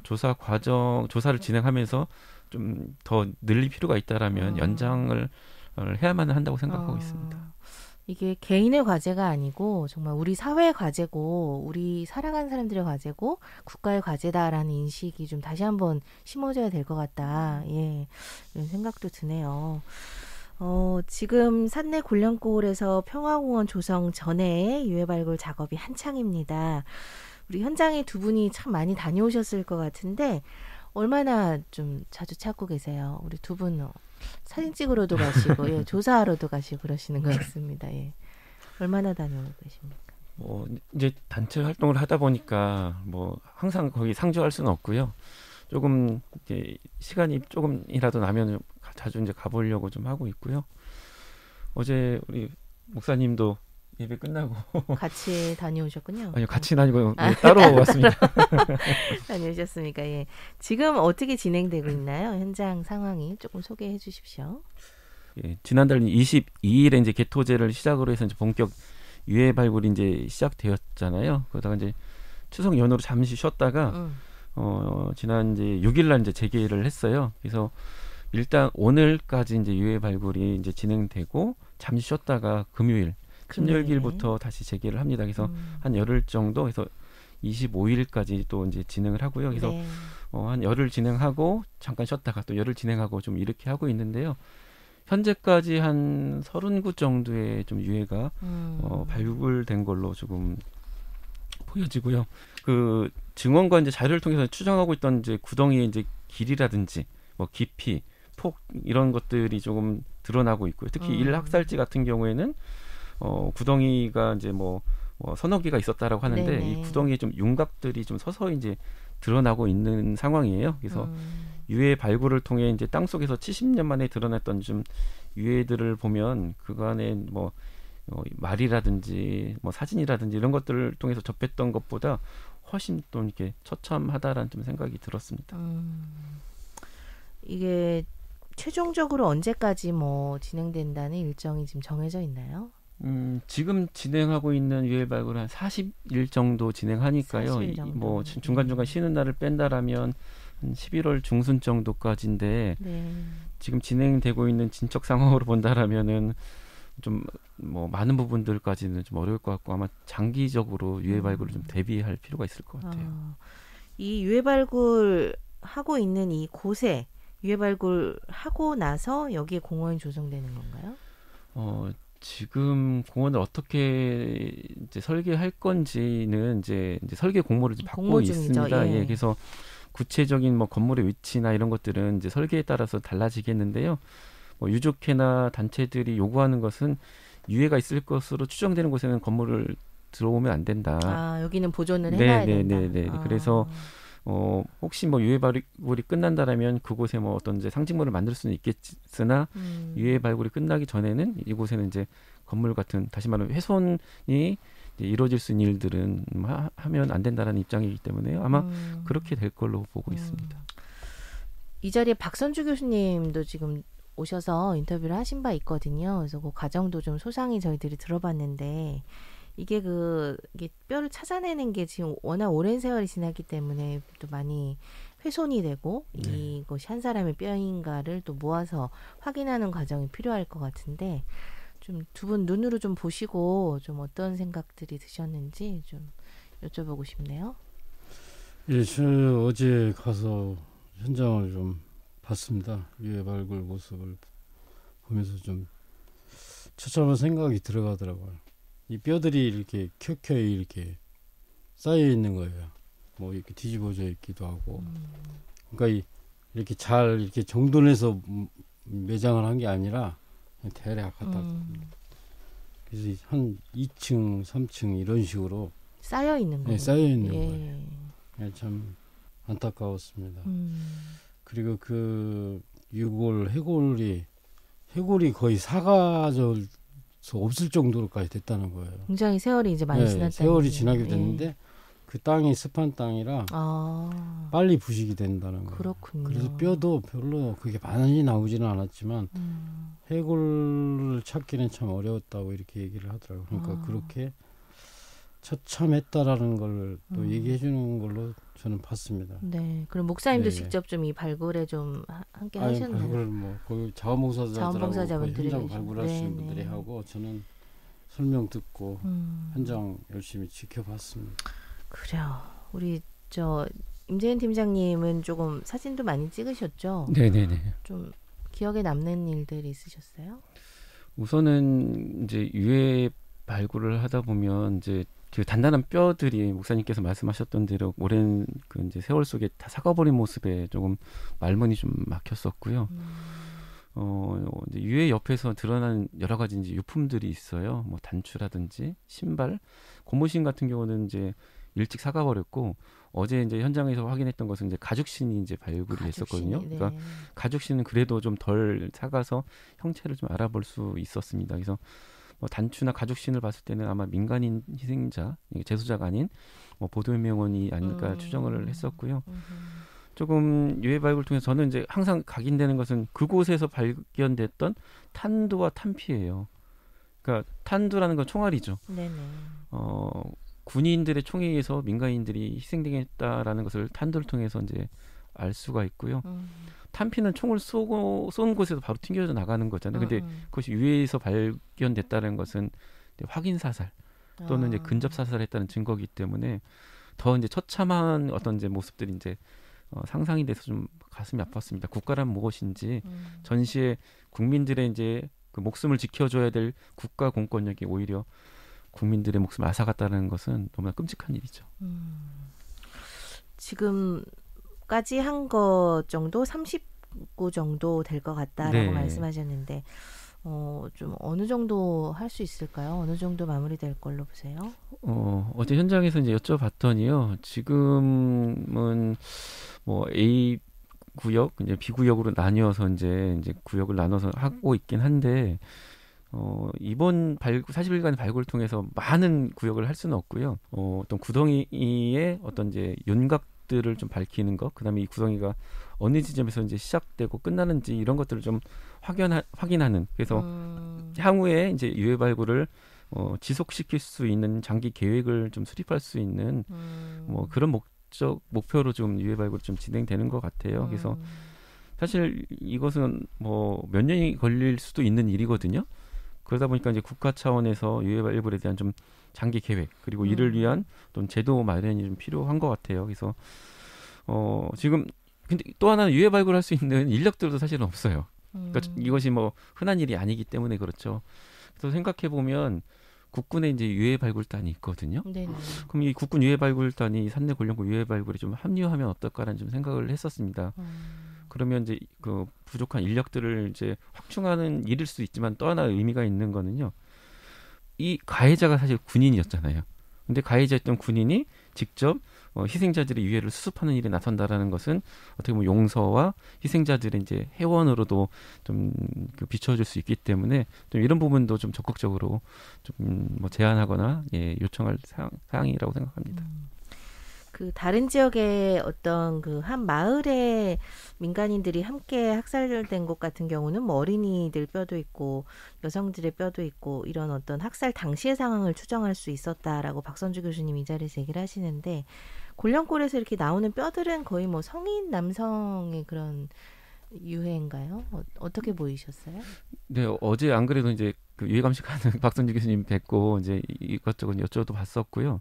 조사를 진행하면서 좀 더 늘릴 필요가 있다라면 연장을 해야만 한다고 생각하고 있습니다. 이게 개인의 과제가 아니고 정말 우리 사회의 과제고 우리 살아가는 사람들의 과제고 국가의 과제다라는 인식이 좀 다시 한번 심어져야 될 것 같다. 예, 이런 생각도 드네요. 지금 산내 곤령골에서 평화공원 조성 전에 유해 발굴 작업이 한창입니다. 우리 현장에 두 분이 참 많이 다녀오셨을 것 같은데 얼마나 좀 자주 찾고 계세요? 우리 두 분 사진 찍으러도 가시고 예, 조사하러도 가시고 그러시는 것 같습니다. 예. 얼마나 다녀오고 계십니까? 이제 단체 활동을 하다 보니까 뭐 항상 거기 상주할 수는 없고요. 조금 이제 시간이 조금이라도 나면 자주 이제 가보려고 좀 하고 있고요. 어제 우리 목사님도 예배 끝나고 같이 다녀오셨군요. 아니요, 같이는 아니고 따로 왔습니다. 다녀오셨습니까? 예. 지금 어떻게 진행되고 있나요? 현장 상황이 조금 소개해 주십시오. 예, 지난달 22일에 이제 개토제를 시작으로 해서 이제 본격 유해 발굴이 이제 시작되었잖아요. 그러다가 이제 추석 연휴로 잠시 쉬었다가 지난 이제 6일날 이제 재개를 했어요. 그래서 일단 오늘까지 이제 유해 발굴이 이제 진행되고 잠시 쉬었다가 금요일 16일부터 다시 재개를 합니다. 그래서 한 열흘 정도 해서 25일까지 또 이제 진행을 하고요. 그래서 네. 한 열흘 진행하고 잠깐 쉬었다가 또 열흘 진행하고 좀 이렇게 하고 있는데요. 현재까지 한 39 정도의 좀 유해가 발굴된 걸로 조금 보여지고요. 그 증언과 이제 자료를 통해서 추정하고 있던 이제 구덩이의 이제 길이라든지 뭐 깊이, 폭 이런 것들이 조금 드러나고 있고요. 특히 일학살지 같은 경우에는 구덩이가 이제 뭐 서너 개가 있었다라고 하는데 네네. 이 구덩이에 좀 윤곽들이 좀 서서히 이제 드러나고 있는 상황이에요. 그래서 유해 발굴을 통해 이제 땅 속에서 70년 만에 드러났던 좀 유해들을 보면 그간에 뭐 말이라든지 뭐 사진이라든지 이런 것들을 통해서 접했던 것보다 훨씬 또 이렇게 처참하다라는 좀 생각이 들었습니다. 이게 최종적으로 언제까지 뭐 진행된다는 일정이 지금 정해져 있나요? 지금 진행하고 있는 유해 발굴은 한 40일 정도 진행하니까요. 40일 정도. 뭐 중간중간 쉬는 날을 뺀다라면 한 11월 중순 정도까지인데 네. 지금 진행되고 있는 진척 상황으로 본다라면은 좀 뭐 많은 부분들까지는 좀 어려울 것 같고 아마 장기적으로 유해 발굴을 좀 대비할 필요가 있을 것 같아요. 이 유해 발굴 하고 있는 이 곳에 유해 발굴하고 나서 여기에 공원이 조성되는 건가요? 지금 공원을 어떻게 이제 설계할 건지는 이제 설계 공모를 이제 받고 공모 중이죠. 있습니다. 예. 예, 그래서 구체적인 뭐 건물의 위치나 이런 것들은 이제 설계에 따라서 달라지겠는데요. 뭐 유족회나 단체들이 요구하는 것은 유해가 있을 것으로 추정되는 곳에는 건물을 들어오면 안 된다. 아, 여기는 보존을 해놔야 된다. 네. 아. 그래서 혹시 뭐 유해 발굴이 끝난다라면 그곳에 뭐 어떤 이제 상징물을 만들 수는 있겠으나 유해 발굴이 끝나기 전에는 이곳에는 이제 건물 같은 다시 말하면 훼손이 이제 이루어질 수 있는 일들은 하면 안 된다라는 입장이기 때문에 아마 그렇게 될 걸로 보고 있습니다. 이 자리에 박선주 교수님도 지금 오셔서 인터뷰를 하신 바 있거든요. 그래서 그 과정도 좀 소상히 저희들이 들어봤는데 이게 뼈를 찾아내는 게 지금 워낙 오랜 세월이 지났기 때문에 또 많이 훼손이 되고 이것이 한 사람의 뼈인가를 또 모아서 확인하는 과정이 필요할 것 같은데 좀 두 분 눈으로 좀 보시고 좀 어떤 생각들이 드셨는지 좀 여쭤보고 싶네요. 예, 저 어제 가서 현장을 좀 봤습니다. 유해 발굴 모습을 보면서 좀 처참한 생각이 들어가더라고요. 이 뼈들이 이렇게 켜켜이 이렇게 쌓여 있는 거예요. 뭐 이렇게 뒤집어져 있기도 하고. 그러니까 이렇게 잘 이렇게 정돈해서 매장을 한 게 아니라 그냥 대략 갖다. 그래서 한 2층, 3층 이런 식으로 쌓여 있는 거예요. 네, 쌓여 있는 거예요. 참 안타까웠습니다. 그리고 그 유골 해골이 거의 사가져서 없을 정도로까지 됐다는 거예요. 굉장히 세월이 이제 많이 지났다는 세월이 지나게 됐는데 그 땅이 습한 땅이라 빨리 부식이 된다는 거예요. 그렇군요. 그래서 뼈도 별로 그게 많이 나오지는 않았지만 해골을 찾기는 참 어려웠다고 이렇게 얘기를 하더라고요. 그러니까 그렇게 처참했다라는 걸 또 얘기해 주는 걸로 저는 봤습니다. 네. 그럼 목사님도 직접 좀 이 발굴에 좀 함께 하셨나요? 발굴 뭐 거기 자원봉사자분들이 현장 발굴하시는 분들이 하고 저는 설명 듣고 현장 열심히 지켜봤습니다. 그래요. 우리 임재현 팀장님은 조금 사진도 많이 찍으셨죠? 네네네. 좀 기억에 남는 일들이 있으셨어요? 우선은 이제 유해 발굴을 하다 보면 이제 그 단단한 뼈들이 목사님께서 말씀하셨던 대로 오랜 그 이제 세월 속에 다 삭아버린 모습에 조금 말문이 좀 막혔었고요. 이제 유해 옆에서 드러나는 여러 가지 이제 유품들이 있어요. 뭐 단추라든지 신발, 고무신 같은 경우는 이제 일찍 삭아버렸고 어제 이제 현장에서 확인했던 것은 이제 가죽신이 이제 발굴이 됐었거든요. 네. 그러니까 가죽신은 그래도 좀 덜 삭아서 형체를 좀 알아볼 수 있었습니다. 그래서 뭐 단추나 가죽신을 봤을 때는 아마 민간인 희생자, 재소자가 아닌 뭐 보도연명원이 아닐까 추정을 했었고요. 조금 유해 발굴 통해서 저는 이제 항상 각인되는 것은 그곳에서 발견됐던 탄두와 탄피예요. 그러니까 탄두라는 건 총알이죠. 네네. 군인들의 총에 의해서 민간인들이 희생되겠다라는 것을 탄두를 통해서 이제 알 수가 있고요. 탄피는 총을 쏜 곳에서 바로 튕겨져 나가는 거잖아요. 근데 그것이 유해에서 발견됐다는 것은 확인 사살 또는 이제 근접 사살했다는 증거이기 때문에 더 이제 처참한 어떤 이제 모습들이 이제 상상이 돼서 좀 가슴이 아팠습니다. 국가란 무엇인지 전시에 국민들의 이제 그 목숨을 지켜줘야 될 국가 공권력이 오히려 국민들의 목숨을 앗아갔다는 것은 너무나 끔찍한 일이죠. 지금까지 한 것 정도 30구 정도 될 것 같다라고 말씀하셨는데 좀 어느 정도 할 수 있을까요? 어느 정도 마무리될 걸로 보세요? 어제 현장에서 이제 여쭤봤더니요. 지금은 뭐 A 구역, 이제 B 구역으로 나뉘어서 이제 구역을 나눠서 하고 있긴 한데 이번 40일간의 발굴을 통해서 많은 구역을 할 수는 없고요. 어떤 구덩이의 어떤 이제 윤곽들을 좀 밝히는 것, 그다음에 이 구덩이가 어느 지점에서 이제 시작되고 끝나는지 이런 것들을 좀 확인하는. 그래서 향후에 이제 유해 발굴을 지속시킬 수 있는 장기 계획을 좀 수립할 수 있는 뭐 그런 목표로 좀 유해 발굴이 좀 진행되는 것 같아요. 그래서 사실 이것은 뭐 몇 년이 걸릴 수도 있는 일이거든요. 그러다 보니까 이제 국가 차원에서 유해 발굴에 대한 좀 장기 계획 그리고 이를 위한 어떤 제도 마련이 좀 필요한 것 같아요. 그래서 지금 근데 또 하나는 유해 발굴할 수 있는 인력들도 사실은 없어요. 그러니까 이것이 뭐 흔한 일이 아니기 때문에 그렇죠. 그래서 생각해 보면 국군에 이제 유해 발굴단이 있거든요. 네네. 그럼 이 국군 유해 발굴단이 산내 골룡골 유해 발굴에 좀 합류하면 어떨까라는 좀 생각을 했었습니다. 그러면 이제 그 부족한 인력들을 이제 확충하는 일일 수 있지만 또 하나 의미가 있는 거는요. 이 가해자가 사실 군인이었잖아요. 근데 가해자였던 군인이 직접 희생자들의 유해를 수습하는 일에 나선다라는 것은 어떻게 보면 용서와 희생자들의 이제 회원으로도 좀 비춰줄 수 있기 때문에 좀 이런 부분도 좀 적극적으로 좀 뭐 제안하거나 예, 요청할 사항이라고 생각합니다. 그 다른 지역의 어떤 그 한 마을에 민간인들이 함께 학살된 곳 같은 경우는 뭐 어린이들 뼈도 있고 여성들의 뼈도 있고 이런 어떤 학살 당시의 상황을 추정할 수 있었다라고 박선주 교수님 이 자리에서 얘기를 하시는데 골령골에서 이렇게 나오는 뼈들은 거의 뭐 성인 남성의 그런 유해인가요? 어떻게 보이셨어요? 네, 어제 안 그래도 이제 그 유해 감식하는 박선주 교수님 뵙고 이제 이것저것 여쭤도 봤었고요.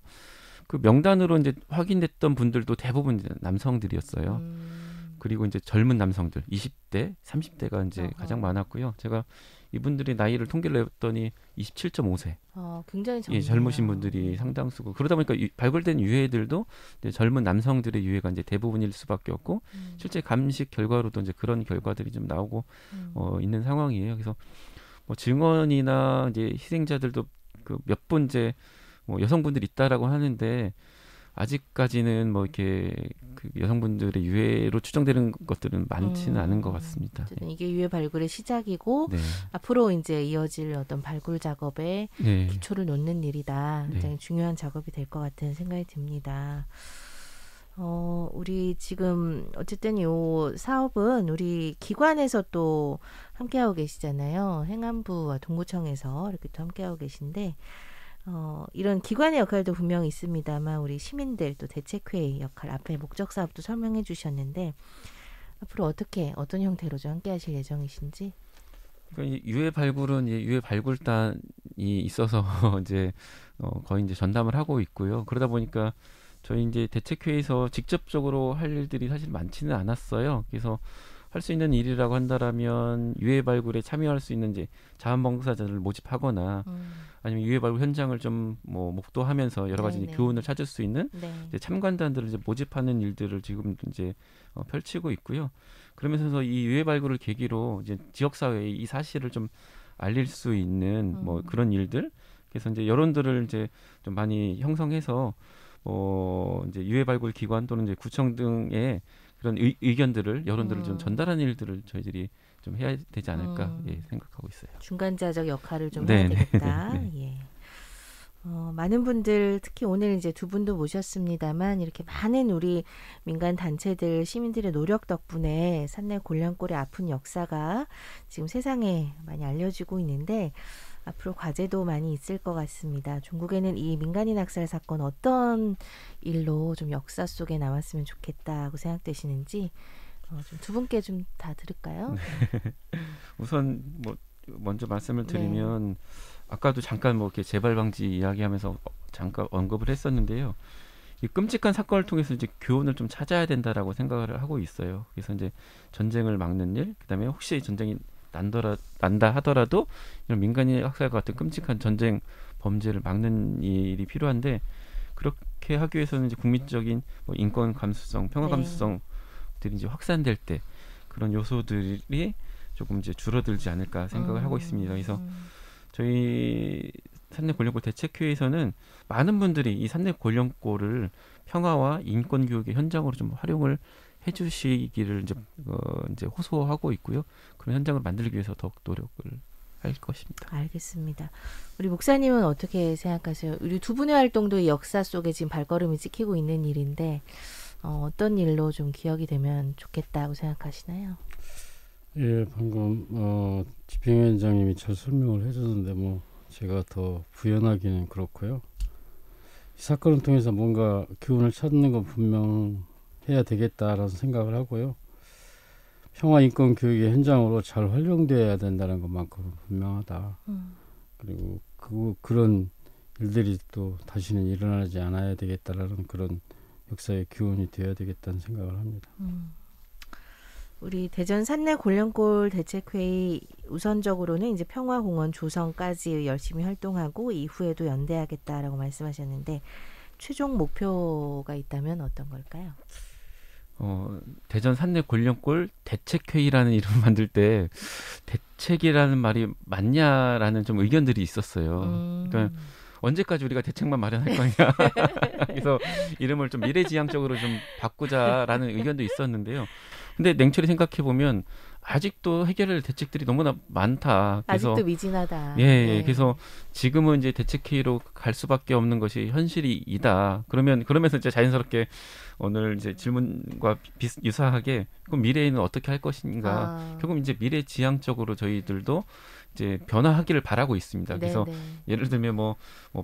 그 명단으로 이제 확인됐던 분들도 대부분 이제 남성들이었어요. 그리고 이제 젊은 남성들, 20대, 30대가 이제 가장 많았고요. 제가 이분들의 나이를 통계를 해봤더니 27.5세. 굉장히 젊네요. 예, 젊으신 분들이 상당수고 그러다 보니까 발굴된 유해들도 이제 젊은 남성들의 유해가 이제 대부분일 수밖에 없고 실제 감식 결과로도 이제 그런 결과들이 좀 나오고 있는 상황이에요. 그래서 뭐 증언이나 이제 희생자들도 그 몇 분 이제 뭐 여성분들이 있다라고 하는데 아직까지는 뭐 이렇게 그 여성분들의 유해로 추정되는 것들은 많지는 않은 것 같습니다. 어쨌든 이게 유해 발굴의 시작이고 네. 앞으로 이제 이어질 어떤 발굴 작업에 네. 기초를 놓는 일이다. 굉장히 네. 중요한 작업이 될 것 같은 생각이 듭니다. 우리 지금 어쨌든 요 사업은 우리 기관에서 또 함께하고 계시잖아요. 행안부와 동구청에서 이렇게 또 함께하고 계신데 이런 기관의 역할도 분명히 있습니다만 우리 시민들 또 대책회의 역할 앞에 목적 사업도 설명해 주셨는데 앞으로 어떤 형태로 좀 함께 하실 예정이신지? 그러니까 유해 발굴은 유해 발굴단이 있어서 이제 거의 이제 전담을 하고 있고요. 그러다 보니까 저희 이제 대책회의에서 직접적으로 할 일들이 사실 많지는 않았어요. 그래서 할 수 있는 일이라고 한다라면 유해 발굴에 참여할 수 있는 이제 자원봉사자들을 모집하거나 아니면 유해 발굴 현장을 좀 뭐 목도하면서 여러 가지 이제 교훈을 찾을 수 있는 이제 참관단들을 이제 모집하는 일들을 지금 이제 펼치고 있고요. 그러면서 이 유해 발굴을 계기로 이제 지역 사회에 이 사실을 좀 알릴 수 있는 뭐 그런 일들. 그래서 이제 여론들을 이제 좀 많이 형성해서 이제 유해 발굴 기관 또는 이제 구청 등의 그런 의견들을 여론들을 좀 전달하는 일들을 저희들이 좀 해야 되지 않을까 생각하고 있어요. 중간자적 역할을 좀 해야 되겠다. 네. 예. 많은 분들 특히 오늘 이제 두 분도 모셨습니다만 이렇게 많은 우리 민간 단체들 시민들의 노력 덕분에 산내 골령골의 아픈 역사가 지금 세상에 많이 알려지고 있는데 앞으로 과제도 많이 있을 것 같습니다. 중국에는 이 민간인 학살 사건 어떤 일로 좀 역사 속에 남았으면 좋겠다고 생각되시는지 좀 두 분께 좀 다 들을까요? 네. 우선 뭐 먼저 말씀을 드리면 아까도 잠깐 뭐 이렇게 재발 방지 이야기하면서 잠깐 언급을 했었는데요. 이 끔찍한 사건을 통해서 이제 교훈을 좀 찾아야 된다라고 생각을 하고 있어요. 그래서 이제 전쟁을 막는 일, 그다음에 혹시 전쟁이 난다 하더라도 이런 민간인 학살과 같은 끔찍한 전쟁 범죄를 막는 일이 필요한데 그렇게 하기 위해서는 이제 국민적인 뭐 인권 감수성, 평화 감수성들이 이제 확산될 때 그런 요소들이 조금 이제 줄어들지 않을까 생각을 하고 있습니다. 그래서 저희 산내 골령골 대책회에서는 많은 분들이 이 산내 골령골을 평화와 인권 교육의 현장으로 좀 활용을 해주시기를 이제 호소하고 있고요. 그런 현장을 만들기 위해서 더욱 노력을 할 것입니다. 알겠습니다. 우리 목사님은 어떻게 생각하세요? 우리 두 분의 활동도 이 역사 속에 지금 발걸음이 찍히고 있는 일인데 어떤 일로 좀 기억이 되면 좋겠다고 생각하시나요? 예, 방금 집행위원장님이 잘 설명을 해주셨는데 뭐 제가 더 부연하기는 그렇고요. 이 사건을 통해서 뭔가 교훈을 찾는 건 분명해야 되겠다라는 생각을 하고요. 평화 인권 교육의 현장으로 잘 활용돼야 된다는 것만큼은 분명하다. 그리고 그런 일들이 또 다시는 일어나지 않아야 되겠다라는 그런 역사의 교훈이 되어야 되겠다는 생각을 합니다. 우리 대전 산내 골련골 대책회의 우선적으로는 이제 평화공원 조성까지 열심히 활동하고 이후에도 연대하겠다라고 말씀하셨는데 최종 목표가 있다면 어떤 걸까요? 대전 산내 골련골 대책회의라는 이름을 만들 때 대책이라는 말이 맞냐라는 좀 의견들이 있었어요. 그러니까 언제까지 우리가 대책만 마련할 거냐. 그래서 이름을 좀 미래지향적으로 좀 바꾸자라는 의견도 있었는데요. 근데 냉철히 생각해 보면 아직도 해결할 대책들이 너무나 많다. 그래서 아직도 미진하다. 예, 그래서 지금은 이제 대책회의로 갈 수밖에 없는 것이 현실이다. 그러면서 이제 자연스럽게 오늘 이제 질문과 유사하게 그럼 미래에는 어떻게 할 것인가. 결국 이제 미래지향적으로 저희들도 이제 변화하기를 바라고 있습니다. 그래서 예를 들면 뭐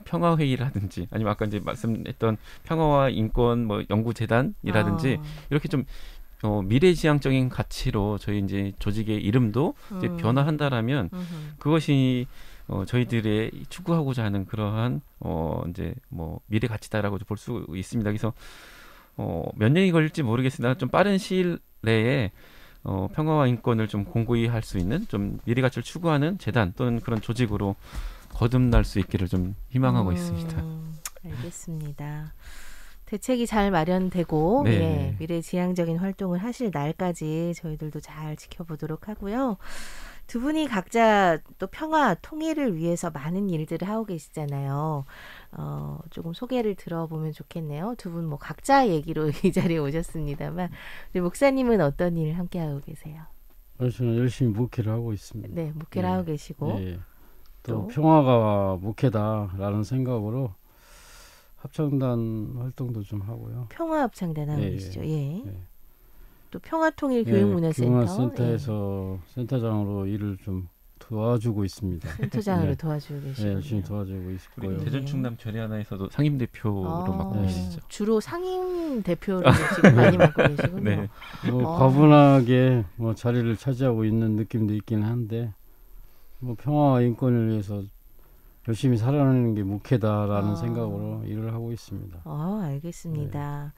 평화회의라든지 아니면 아까 이제 말씀했던 평화와 인권 뭐 연구재단이라든지 이렇게 좀 미래지향적인 가치로 저희 이제 조직의 이름도 이제 변화한다라면 그것이 저희들의 추구하고자 하는 그러한 이제 뭐 미래 가치다라고 볼 수 있습니다. 그래서 몇 년이 걸릴지 모르겠으나 좀 빠른 시일 내에 평화와 인권을 좀 공고히 할 수 있는 좀 미래 가치를 추구하는 재단 또는 그런 조직으로 거듭날 수 있기를 좀 희망하고 있습니다. 알겠습니다. 대책이 잘 마련되고 예, 미래지향적인 활동을 하실 날까지 저희들도 잘 지켜보도록 하고요. 두 분이 각자 또 평화, 통일을 위해서 많은 일들을 하고 계시잖아요. 조금 소개를 들어보면 좋겠네요. 두 분 뭐 각자 얘기로 이 자리에 오셨습니다만 우리 목사님은 어떤 일을 함께하고 계세요? 저는 열심히 목회를 하고 있습니다. 네, 목회를 하고 계시고 또 평화가 목회다라는 생각으로 합창단 활동도 좀 하고요. 평화합창단 하고 계시죠. 또 평화통일교육문화센터. 교육문화센터에서 센터장으로 일을 좀 도와주고 있습니다. 센터장으로 도와주고 계시고 열심히 도와주고 있고요. 대전 충남 결의하나에서도 상임 대표로 맡고 계시죠. 주로 상임 대표로 지금 많이 맡고 계시군요. 과분하게 자리를 차지하고 있는 느낌도 있긴 한데 평화와 인권을 위해서 열심히 살아내는 게 목회다라는 생각으로 일을 하고 있습니다. 알겠습니다.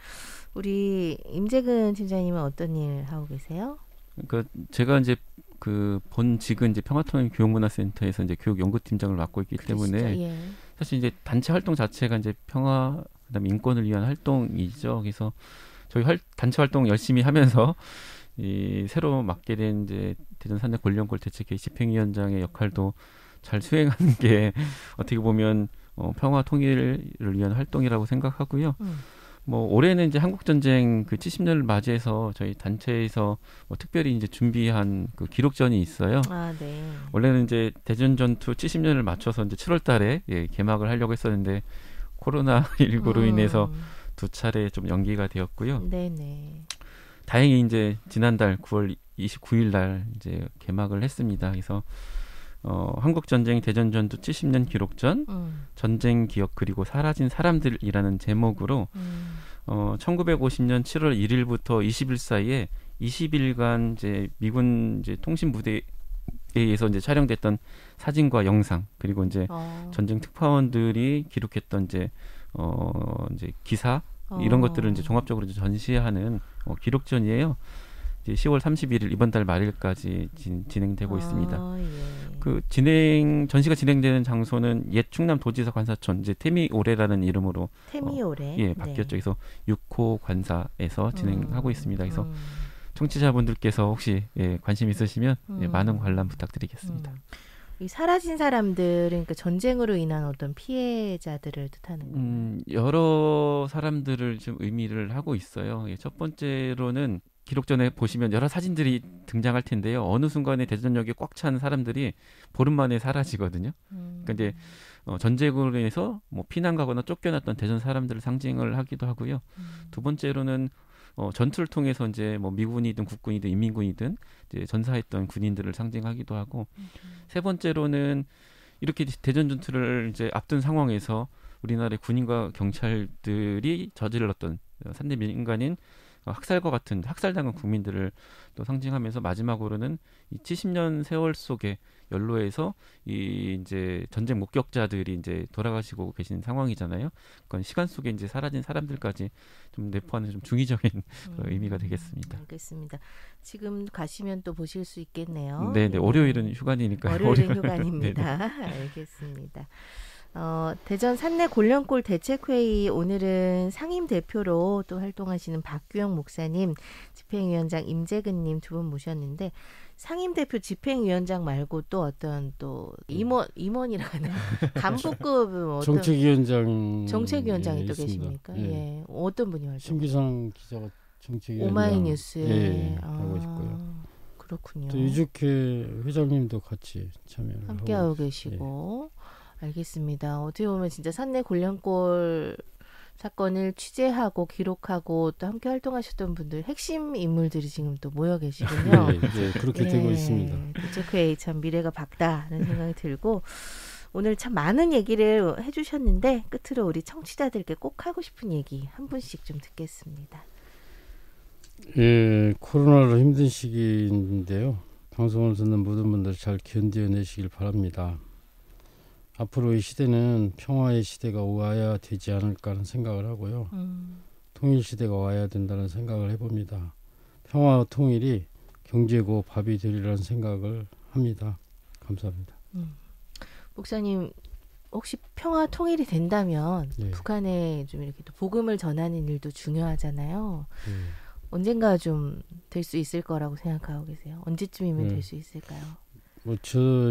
우리 임재근 팀장님은 어떤 일 하고 계세요? 그러니까 제가 이제 그 본직은 이제 평화통일교육문화센터에서 이제 교육연구팀장을 맡고 있기 때문에 사실 이제 단체 활동 자체가 이제 평화 그다음에 인권을 위한 활동이죠. 그래서 저희 단체 활동 열심히 하면서 이 새로 맡게 된 이제 대전 산내 골련골 대책회의 집행위원장의 역할도 잘 수행하는 게 어떻게 보면 평화 통일을 위한 활동이라고 생각하고요. 뭐 올해는 이제 한국 전쟁 그 70년을 맞이해서 저희 단체에서 특별히 이제 준비한 그 기록전이 있어요. 원래는 이제 대전 전투 70년을 맞춰서 이제 7월달에 개막을 하려고 했었는데 코로나19로 인해서 두 차례 좀 연기가 되었고요. 다행히 이제 지난달 9월 29일 이제 개막을 했습니다. 그래서 한국 전쟁 대전 전투 70년 기록전 전쟁 기억 그리고 사라진 사람들이라는 제목으로 1950년 7월 1일부터 20일 사이에 20일간 이제 미군 이제 통신 부대에 의해서 이제 촬영됐던 사진과 영상 그리고 이제 전쟁 특파원들이 기록했던 이제 기사 이런 것들을 이제 종합적으로 이제 전시하는 기록전이에요. 이제 10월 31일 이번 달 말일까지 진행되고 있습니다. 그 전시가 진행되는 장소는 옛 충남 도지사 관사촌 이제 태미오래라는 이름으로 바뀌었죠. 그래서 6호 관사에서 진행하고 있습니다. 그래서 청취자분들께서 혹시 관심 있으시면 많은 관람 부탁드리겠습니다. 이 사라진 사람들은 그러니까 전쟁으로 인한 어떤 피해자들을 뜻하는 건가요? 여러 사람들을 좀 의미를 하고 있어요. 첫 번째로는 기록전에 보시면 여러 사진들이 등장할 텐데요. 어느 순간에 대전역에 꽉 찬 사람들이 보름 만에 사라지거든요. 그러니까 이제 전쟁으로 인해서 뭐 피난 가거나 쫓겨났던 대전 사람들을 상징을 하기도 하고요. 두 번째로는 전투를 통해서 이제 뭐 미군이든 국군이든 인민군이든 이제 전사했던 군인들을 상징하기도 하고 세 번째로는 이렇게 대전 전투를 이제 앞둔 상황에서 우리나라의 군인과 경찰들이 저질렀던 산내 민간인 학살과 같은 학살당한 국민들을 또 상징하면서 마지막으로는 이 70년 세월 속에 연로에서 이 이제 전쟁 목격자들이 이제 돌아가시고 계신 상황이잖아요. 그건 시간 속에 이제 사라진 사람들까지 좀 내포하는 좀 중의적인 의미가 되겠습니다. 알겠습니다. 지금 가시면 또 보실 수 있겠네요. 네, 네. 월요일은 휴관이니까요. 월요일은 휴관입니다. 알겠습니다. 대전 산내 골련골 대책회의 오늘은 상임 대표로 또 활동하시는 박규영 목사님, 집행위원장 임재근님 두 분 모셨는데 상임 대표 집행위원장 말고 또 어떤 또 임원이라 하나요? 간부급 어떤 정책위원장이 또 계십니까? 예. 어떤 분이 활동? 신기상 기자가 정책위원장 오마이뉴스에 하고 있고요. 그렇군요. 또 유족회 회장님도 같이 참여를 함께하고 계시고. 알겠습니다. 어떻게 보면 진짜 산내 골련골 사건을 취재하고 기록하고 또 함께 활동하셨던 분들 핵심 인물들이 지금 또 모여 계시군요. 네, 그렇게 되고 있습니다. 대책회의 참 미래가 밝다는 생각이 들고 오늘 참 많은 얘기를 해주셨는데 끝으로 우리 청취자들께 꼭 하고 싶은 얘기 한 분씩 좀 듣겠습니다. 예, 코로나로 힘든 시기인데요. 방송을 듣는 모든 분들 잘 견뎌내시길 바랍니다. 앞으로 이 시대는 평화의 시대가 와야 되지 않을까 하는 생각을 하고요. 통일 시대가 와야 된다는 생각을 해봅니다. 평화와 통일이 경제고 밥이 되리라는 생각을 합니다. 감사합니다. 목사님 혹시 평화 통일이 된다면 네. 북한에 좀 이렇게 또 복음을 전하는 일도 중요하잖아요. 네. 언젠가 좀 될 수 있을 거라고 생각하고 계세요? 언제쯤이면 될 수 있을까요?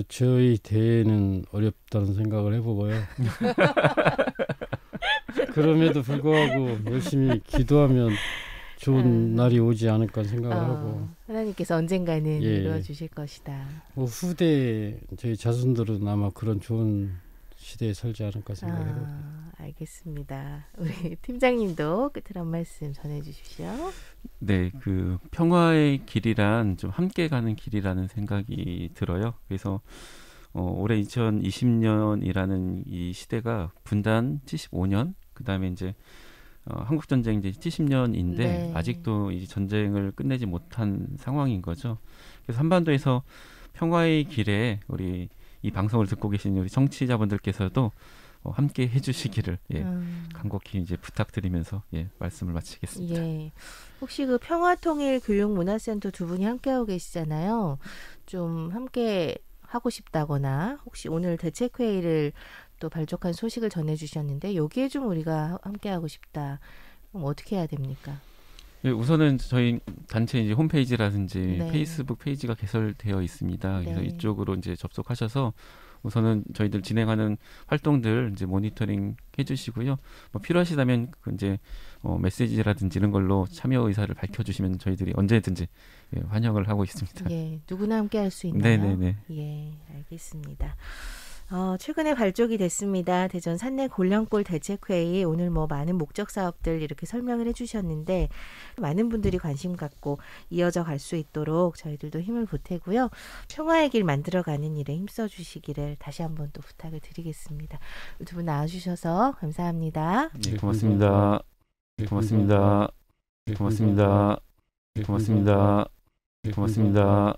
저희 대회는 어렵다는 생각을 해보고요. 그럼에도 불구하고 열심히 기도하면 좋은 날이 오지 않을까 생각을 하고. 하나님께서 언젠가는 이루어주실 것이다. 후대 저희 자손들은 아마 그런 좋은 시대에 살지 않을까 생각을 해봅니다. 알겠습니다. 우리 팀장님도 끝으로 한 말씀 전해주십시오. 네, 그 평화의 길이란 좀 함께 가는 길이라는 생각이 들어요. 그래서 올해 2020년이라는 이 시대가 분단 75년, 그 다음에 이제 한국 전쟁 이제 70년인데 네. 아직도 이 전쟁을 끝내지 못한 상황인 거죠. 그래서 한반도에서 평화의 길에 우리 이 방송을 듣고 계신 우리 청취자분들께서도 함께 해주시기를 간곡히 이제 부탁드리면서 말씀을 마치겠습니다. 예. 혹시 그 평화통일교육문화센터 두 분이 함께하고 계시잖아요. 좀 함께 하고 싶다거나 혹시 오늘 대책회의를 또 발족한 소식을 전해주셨는데 여기에 좀 우리가 함께하고 싶다. 그럼 어떻게 해야 됩니까? 예, 우선은 저희 단체 이제 홈페이지라든지 네. 페이스북 페이지가 개설되어 있습니다. 그래서 네. 이쪽으로 이제 접속하셔서 우선은 저희들 진행하는 활동들 이제 모니터링 해주시고요. 뭐 필요하시다면 그 이제 메시지라든지 이런 걸로 참여 의사를 밝혀주시면 저희들이 언제든지 환영을 하고 있습니다. 예, 누구나 함께할 수 있나요? 네네네. 예, 알겠습니다. 최근에 발족이 됐습니다. 대전 산내 골련골 대책회의 오늘 뭐 많은 목적 사업들 이렇게 설명을 해주셨는데 많은 분들이 관심 갖고 이어져 갈 수 있도록 저희들도 힘을 보태고요. 평화의 길 만들어가는 일에 힘써 주시기를 다시 한번 또 부탁을 드리겠습니다. 두 분 나와주셔서 감사합니다. 네, 고맙습니다. 고맙습니다. 고맙습니다. 고맙습니다. 고맙습니다.